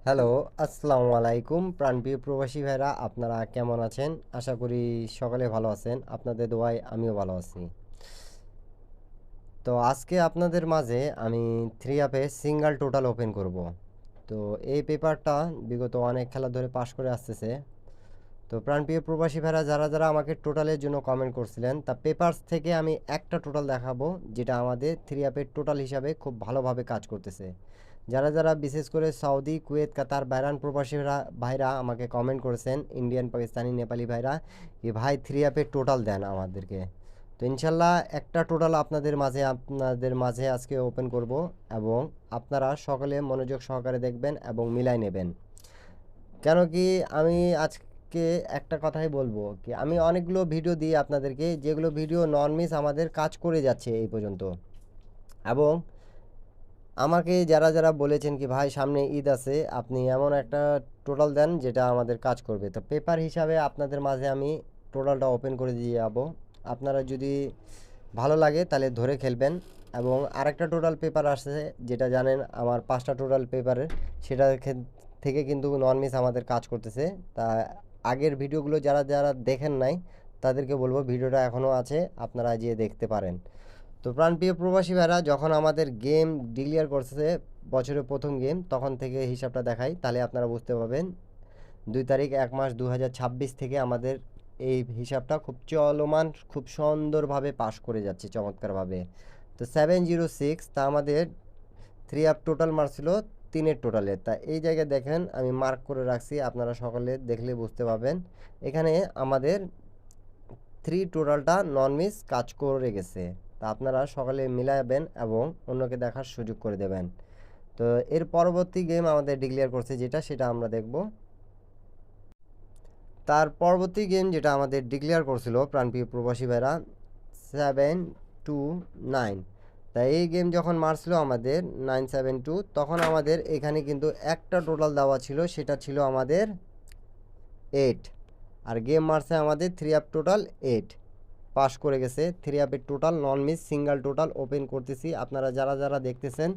Hello, আসসালামু আলাইকুম প্রাণপ্রিয় প্রবাসী ভাইরা, আপনারা কেমন আছেন? আশা করি সকলে ভালো আছেন। আপনাদের দোয়ায় আমিও ভালো আছি। তো আজকে আপনাদের মাঝে আমি 3 অ্যাপে সিঙ্গেল টোটাল ওপেন করব। তো এই পেপারটা বিগত অনেক খেলা ধরে পাস করে আসতেছে। তো প্রাণপ্রিয় প্রবাসী ভাইরা যারা আমাকে টোটালের জন্য কমেন্ট করছিলেন, তা পেপারস থেকে আমি একটা টোটাল দেখাবো যেটা আমাদের 3 অ্যাপের টোটাল হিসাবে খুব ভালোভাবে কাজ করতেছে। যারা বিশেষ করে সৌদি, কুয়েত, কাতার, বাহরাইন প্রবাসী ভাইরা আমাকে কমেন্ট করেছেন, ইন্ডিয়ান, পাকিস্তানি, নেপালি ভাইরা, কি ভাই 3 অ্যাপের টোটাল দেন আমাদেরকে। তো ইনশাল্লাহ একটা টোটাল আপনাদের মাঝে আজকে ওপেন করব এবং আপনারা সকলে মনোযোগ সহকারে দেখবেন এবং মিলাই নেবেন। কেন কি আমি আজকে একটা কথাই বলবো, কি আমি অনেকগুলো ভিডিও দিই আপনাদেরকে, যেগুলো ভিডিও নন মিস আমাদের কাজ করে যাচ্ছে এই পর্যন্ত। এবং আমাকে যারা বলেছেন কি ভাই সামনে ঈদ আছে, আপনি এমন একটা টোটাল দেন যেটা আমাদের কাজ করবে। তো পেপার হিসাবে আপনাদের মাঝে আমি টোটালটা ওপেন করে দিয়ে যাবো। আপনারা যদি ভালো লাগে তাহলে ধরে খেলবেন। এবং আরেকটা টোটাল পেপার আসছে, যেটা জানেন আমার 5টা টোটাল পেপারের, সেটা থেকে কিন্তু নন মিস আমাদের কাজ করতেছে। তা আগের ভিডিওগুলো যারা দেখেন নাই তাদেরকে বলবো ভিডিওটা এখনও আছে, আপনারা গিয়ে দেখতে পারেন। তো প্রাণপ্রিয় প্রবাসী ভাইরা, যখন আমাদের গেম ডিক্লিয়ার করছে বছরের প্রথম গেম, তখন থেকে হিসাবটা দেখাই, তাহলে আপনারা বুঝতে পারবেন 2 তারিখ 1 মাস 2026 থেকে আমাদের এই হিসাবটা খুব চলমান, খুব সুন্দরভাবে পাস করে যাচ্ছে চমৎকারভাবে। তো 706, তা আমাদের 3 আপ টোটাল মারছিল 3-এর টোটালে। তা এই জায়গায় দেখেন আমি মার্ক করে রাখছি, আপনারা সকলে দেখলে বুঝতে পারবেন। এখানে আমাদের 3 টোটালটা নন মিস কাজ করে গেছে। তা আপনারা সকলে মিলাবেন এবং অন্যকে দেখার সুযোগ করে দেবেন। তো এর পরবর্তী গেম আমাদের ডিক্লেয়ার করছে সেটা আমরা দেখব। তার পরবর্তী গেম যেটা আমাদের ডিক্লেয়ার করছিল প্রাণপ্রিয় প্রবাসী ভাইরা, 729। তাই এই গেম যখন মারছিল আমাদের 972, তখন আমাদের এখানে কিন্তু একটা টোটাল দেওয়া ছিল, সেটা ছিল আমাদের 8। আর গেম মারছে আমাদের 3 আপ টোটাল 8 পাস করে গেছে। 3 আপের টোটাল নন মিস সিঙ্গেল টোটাল ওপেন করতেছি। আপনারা যারা দেখতেছেন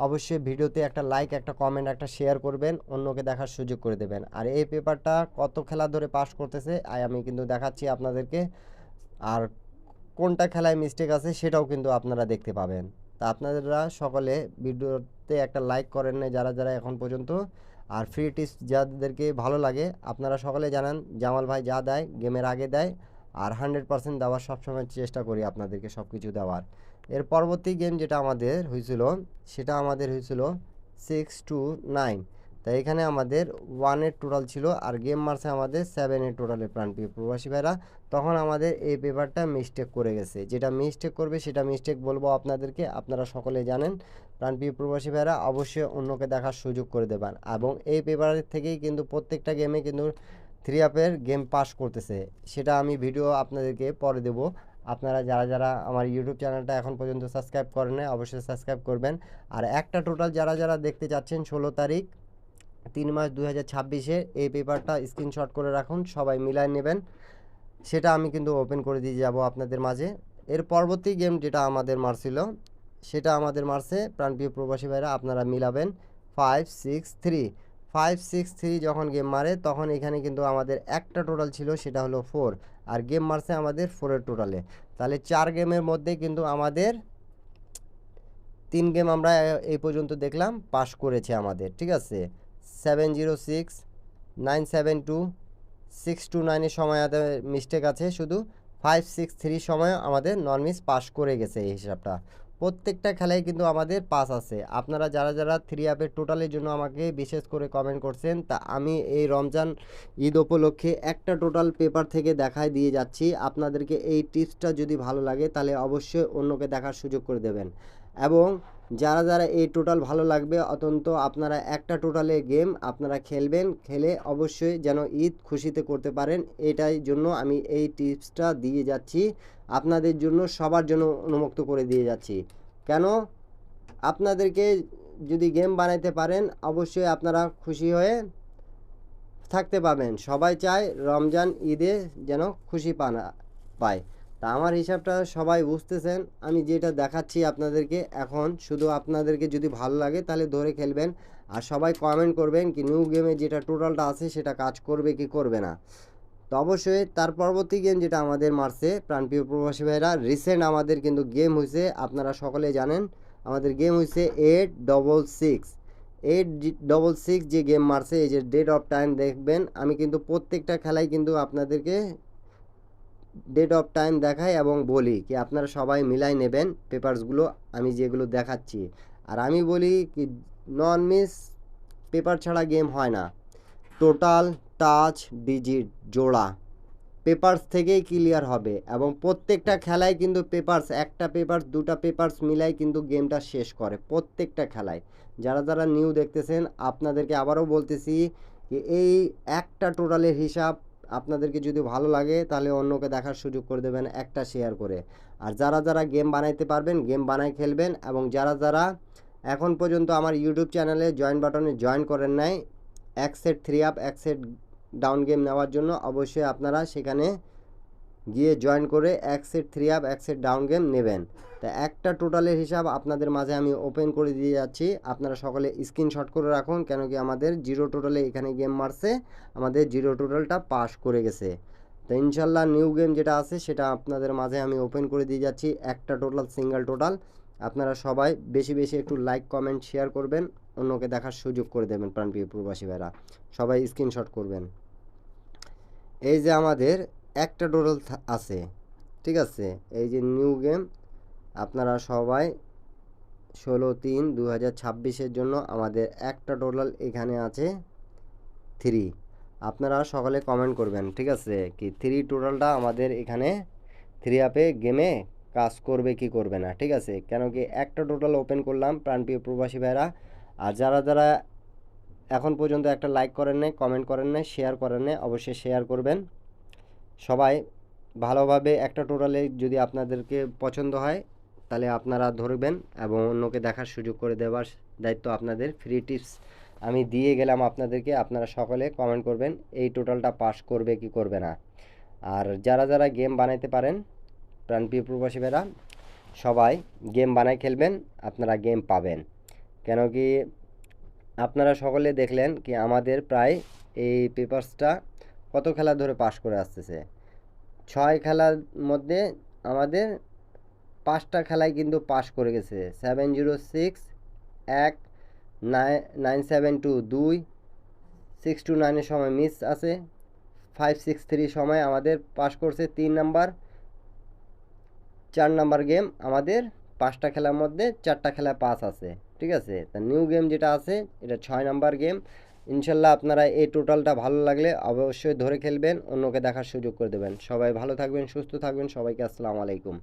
অবশ্যই ভিডিওতে একটা লাইক, একটা কমেন্ট, একটা শেয়ার করবেন, অন্যকে দেখার সুযোগ করে দেবেন। আর এই পেপারটা কত খেলা ধরে পাস করতেছে আমি কিন্তু দেখাচ্ছি আপনাদেরকে। আর কোনটা খেলায় মিস্টেক আছে সেটাও কিন্তু আপনারা দেখতে পাবেন। তা আপনারা সকলে ভিডিওতে একটা লাইক করেন না যারা এখন পর্যন্ত। আর ফ্রি টিপস যাদেরকে ভালো লাগে, আপনারা সকলে জানান জামাল ভাই যা দেয় গেমের আগে দেয়, আর 100% দেওয়ার সবসময় চেষ্টা করি আপনাদেরকে সব কিছু দেওয়ার। এর পরবর্তী গেম যেটা আমাদের হয়েছিল, সেটা আমাদের হয়েছিল 629। তাই এখানে আমাদের 1-এর টোটাল ছিল, আর গেম মারছে আমাদের 7-এর টোটালে প্রাণপ্রিয় প্রবাসী ভাইরা। তখন আমাদের এই পেপারটা মিস্টেক করে গেছে। যেটা মিস্টেক করবে সেটা মিস্টেক বলবো আপনাদেরকে, আপনারা সকলে জানেন। প্রাণপ্রিয় প্রবাসী ভাইরা অবশ্যই অন্যকে দেখার সুযোগ করে দেবেন। এবং এই পেপারের থেকেই কিন্তু প্রত্যেকটা গেমে কিন্তু 3 আপের গেম পাস করতেছে। সেটা আমি ভিডিও আপনাদেরকে পরে দেবো। আপনারা যারা আমার ইউটিউব চ্যানেলটা এখন পর্যন্ত সাবস্ক্রাইব করেন না, অবশ্যই সাবস্ক্রাইব করবেন। আর একটা টোটাল যারা দেখতে যাচ্ছেন 16 তারিখ 3 মাস 2026-এ এই পেপারটা স্ক্রিনশট করে রাখুন, সবাই মিলায় নেবেন। সেটা আমি কিন্তু ওপেন করে দিয়ে যাব আপনাদের মাঝে। এর পরবর্তী গেম যেটা আমাদের মারছিল, সেটা আমাদের মারছে প্রাণপ্রিয় প্রবাসী ভাইরা, আপনারা মিলাবেন 563। 563 যখন গেম মারে তখন এখানে কিন্তু আমাদের একটা টোটাল ছিল, সেটা হলো 4। আর গেম মারছে আমাদের 4-এর টোটালে। তাহলে 4 গেমের মধ্যে কিন্তু আমাদের 3 গেম আমরা এই পর্যন্ত দেখলাম পাস করেছে আমাদের, ঠিক আছে। 706, 972, 629-এর সময় মিস্টেক আছে শুধু। 563 সময় আমাদের নন মিস পাস করে গেছে এই হিসাবটা। প্রত্যেকটা খেলায় কিন্তু আমাদের পাস আছে। আপনারা যারা 3 অ্যাপের টোটালের জন্য আমাকে বিশেষ করে কমেন্ট করছেন, তা আমি এই রমজান ঈদ উপলক্ষে একটা টোটাল পেপার থেকে দেখায় দিয়ে যাচ্ছি আপনাদেরকে। এই টিপসটা যদি ভালো লাগে তাহলে অবশ্যই অন্যকে দেখার সুযোগ করে দেবেন। এবং যারা এই টোটাল ভালো লাগবে, অত্যন্ত আপনারা একটা টোটালে গেম আপনারা খেলবেন, খেলে অবশ্যই যেন ঈদ খুশিতে করতে পারেন, এটাই জন্য আমি এই টিপসটা দিয়ে যাচ্ছি আপনাদের জন্য, সবার জন্য উন্মুক্ত করে দিয়ে যাচ্ছি। কেন আপনাদেরকে যদি গেম বানাইতে পারেন অবশ্যই আপনারা খুশি হয়ে থাকতে পাবেন। সবাই চায় রমজান ঈদে যেন খুশি পায়। তা আমার হিসাবটা সবাই বুঝতেছেন, আমি যেটা দেখাচ্ছি আপনাদেরকে এখন, শুধু আপনাদেরকে যদি ভালো লাগে তাহলে ধরে খেলবেন। আর সবাই কমেন্ট করবেন কি নিউ গেমে যেটা টোটালটা আছে সেটা কাজ করবে কি করবে না। তো অবশ্যই তার পরবর্তী গেম যেটা আমাদের মারছে প্রাণপ্রিয় প্রবাসী ভাইরা, রিসেন্ট আমাদের কিন্তু গেম হয়েছে, আপনারা সকলে জানেন আমাদের গেম হয়েছে 866 যে গেম মারছে, এই যে ডেট অফ টাইম দেখবেন, আমি কিন্তু প্রত্যেকটা খেলায় কিন্তু আপনাদেরকে ডেট অফ টাইম দেখাই এবং বলি কি আপনারা সবাই মিলাই নেবেন পেপারসগুলো আমি যেগুলো দেখাচ্ছি। আর আমি বলি কি নন মিস পেপার ছাড়া গেম হয় না, টোটাল টাচ ডিজিট জোড়া পেপারস থেকেই ক্লিয়ার হবে এবং প্রত্যেকটা খেলায় কিন্তু পেপারস, একটা পেপারস দুটা পেপারস মিলাই কিন্তু গেমটা শেষ করে প্রত্যেকটা খেলায়। যারা যারা নিউ দেখতেছেন আপনাদেরকে আবারও বলতেছি যে এই একটা টোটালের হিসাব আপনাদেরকে যদি ভালো লাগে তাহলে অন্যকে দেখার সুযোগ করে দেবেন একটা শেয়ার করে। আর যারা যারা গেম বানাইতে পারবেন গেম বানাই খেলবেন, এবং যারা যারা এখন পর্যন্ত আমার ইউটিউব চ্যানেলে জয়েন বাটনে জয়েন করেন নাই এক সেট 3 আপ এক সেট ডাউন গেম নেওয়ার জন্য, অবশ্যই আপনারা সেখানে গিয়ে জয়েন করে এক সেট 3 আপ এক সেট ডাউন গেম নেবেন। তা একটা টোটালের হিসাব আপনাদের মাঝে আমি ওপেন করে দিয়ে যাচ্ছি, আপনারা সকলে স্ক্রিনশট করে রাখুন, কেন কি আমাদের জিরো টোটালে এখানে গেম মারছে, আমাদের জিরো টোটালটা পাস করে গেছে। তো ইনশাল্লাহ নিউ গেম যেটা আছে সেটা আপনাদের মাঝে আমি ওপেন করে দিয়ে যাচ্ছি, একটা টোটাল সিঙ্গেল টোটাল। আপনারা সবাই বেশি বেশি একটু লাইক কমেন্ট শেয়ার করবেন, অন্যকে দেখার সুযোগ করে দেবেন প্রাণপ্রিয় প্রবাসী ভাইরা, সবাই স্ক্রিনশট করবেন। এই যে আমাদের একটা টোটাল আছে, ঠিক আছে, এই যে নিউ গেম আপনারা সবাই 16/3/2026 জন্য আমাদের একটা টোটাল এখানে আছে 3, আপনারা সকালে কমেন্ট করবেন, ঠিক আছে, কি 3 টোটালটা আমাদের এখানে 3 আপে গেমে কাজ করবে কি করবে না, ঠিক আছে, কেন কি একটা টোটাল ওপেন করলাম প্রাণপ্রিয় প্রবাসী ভাইরা। আর যারা যারা এখন পর্যন্ত একটা লাইক করেন নাই, কমেন্ট করেন নাই, শেয়ার করেন নাই, অবশ্যই শেয়ার করবেন। সবাই ভালোভাবে একটা টোটালে যদি আপনাদেরকে পছন্দ হয় তাহলে আপনারা ধরবেন এবং অন্যকে দেখার সুযোগ করে দেওয়ার দায়িত্ব আপনাদের। ফ্রি টিপস আমি দিয়ে গেলাম আপনাদেরকে, আপনারা সকলে কমেন্ট করবেন এই টোটালটা পাস করবে কি করবে না। আর যারা যারা গেম বানাইতে পারেন প্রাণপ্রিয় প্রবাসী ভাইরা, সবাই গেম বানাই খেলবেন, আপনারা গেম পাবেন। কেন কি আপনারা সকলে দেখলেন কি আমাদের প্রায় এই পেপারসটা কত খেলা ধরে পাস করে আসতেছে, 6 খেলার মধ্যে আমাদের 5টা খেলায় কিন্তু পাস করে গেছে। 706 1, 972 2, 629 সময় মিস আছে, 563 সময় আমাদের পাস করছে 3 নাম্বার। 4 নাম্বার গেম আমাদের 5টা খেলার মধ্যে 4টা খেলা পাস আছে, ঠিক আছে। তা নিউ গেম যেটা আছে এটা 6 নাম্বার গেম। ইনশাল্লাহ আপনারা এই টোটালটা ভালো লাগলে অবশ্যই ধরে খেলবেন, অন্যকে দেখার সুযোগ করে দেবেন। সবাই ভালো থাকবেন, সুস্থ থাকবেন, সবাইকে আসসালামু আলাইকুম।